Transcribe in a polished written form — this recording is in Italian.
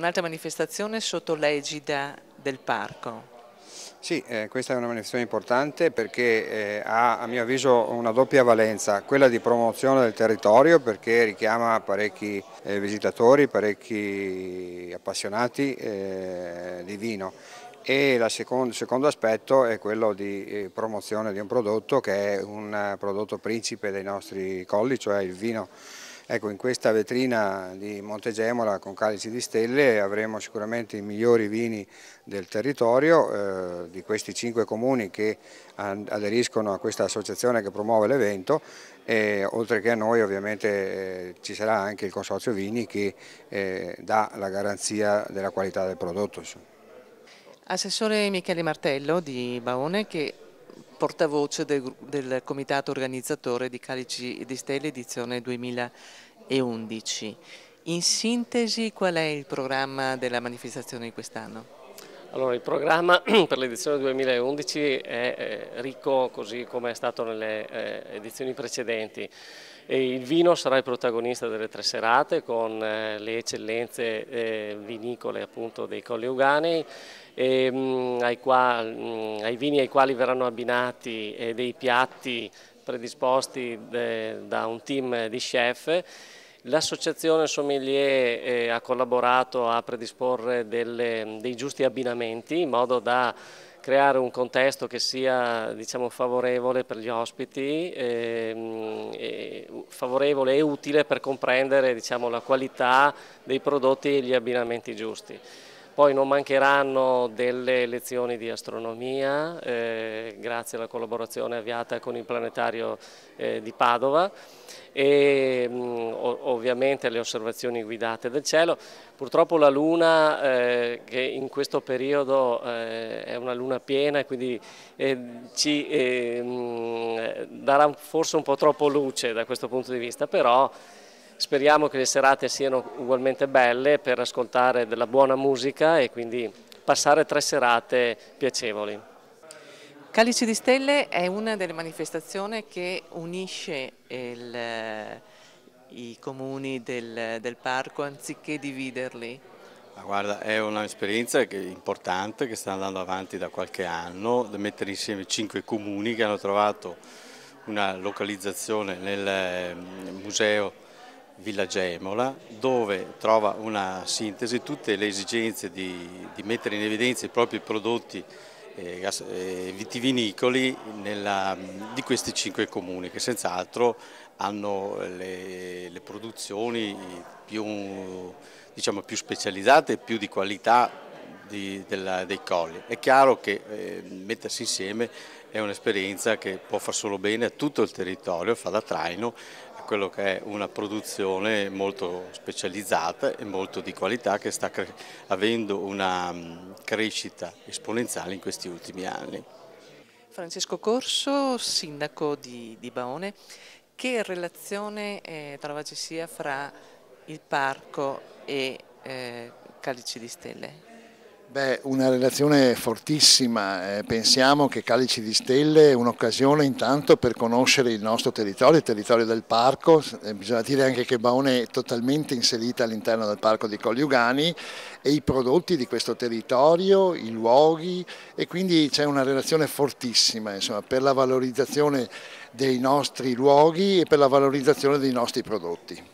un'altra manifestazione sotto l'egida del parco. Sì, questa è una manifestazione importante perché ha a mio avviso una doppia valenza, quella di promozione del territorio perché richiama parecchi visitatori, parecchi appassionati di vino e il secondo aspetto è quello di promozione di un prodotto che è un prodotto principe dei nostri colli, cioè il vino. Ecco, in questa vetrina di Montegemola con Calici di Stelle avremo sicuramente i migliori vini del territorio, di questi 5 comuni che aderiscono a questa associazione che promuove l'evento e oltre che a noi ovviamente ci sarà anche il Consorzio Vini che dà la garanzia della qualità del prodotto. Assessore Michele Martello di Baone che portavoce del comitato organizzatore di Calici di Stelle edizione 2011. In sintesi, qual è il programma della manifestazione di quest'anno? Allora, il programma per l'edizione 2011 è ricco così come è stato nelle edizioni precedenti. E il vino sarà il protagonista delle 3 serate con le eccellenze vinicole appunto dei Colli Euganei ai vini ai quali verranno abbinati dei piatti predisposti da un team di chef. L'associazione sommelier ha collaborato a predisporre dei giusti abbinamenti in modo da creare un contesto che sia, diciamo, favorevole per gli ospiti, favorevole e utile per comprendere, diciamo, la qualità dei prodotti e gli abbinamenti giusti. Poi non mancheranno delle lezioni di astronomia, grazie alla collaborazione avviata con il planetario di Padova e ovviamente le osservazioni guidate del cielo. Purtroppo la luna, che in questo periodo è una luna piena e quindi ci darà forse un po' troppo luce da questo punto di vista, però speriamo che le serate siano ugualmente belle per ascoltare della buona musica e quindi passare 3 serate piacevoli. Calici di Stelle è una delle manifestazioni che unisce i comuni del parco anziché dividerli. Ma guarda, è un'esperienza importante che sta andando avanti da qualche anno, da mettere insieme 5 comuni che hanno trovato una localizzazione nel museo Villa Gemola, dove trova una sintesi tutte le esigenze di mettere in evidenza i propri prodotti vitivinicoli di questi 5 comuni che senz'altro hanno le produzioni più specializzate e più di qualità dei colli. È chiaro che mettersi insieme è un'esperienza che può far solo bene a tutto il territorio, fa da traino a quello che è una produzione molto specializzata e molto di qualità che sta avendo una crescita esponenziale in questi ultimi anni. Francesco Corso, sindaco di Baone, che relazione trova ci sia fra il parco e Calici di Stelle? Beh, una relazione fortissima, pensiamo che Calici di Stelle è un'occasione intanto per conoscere il nostro territorio, il territorio del parco, bisogna dire anche che Baone è totalmente inserita all'interno del parco di Colli Euganei e i prodotti di questo territorio, i luoghi e quindi c'è una relazione fortissima insomma, per la valorizzazione dei nostri luoghi e per la valorizzazione dei nostri prodotti.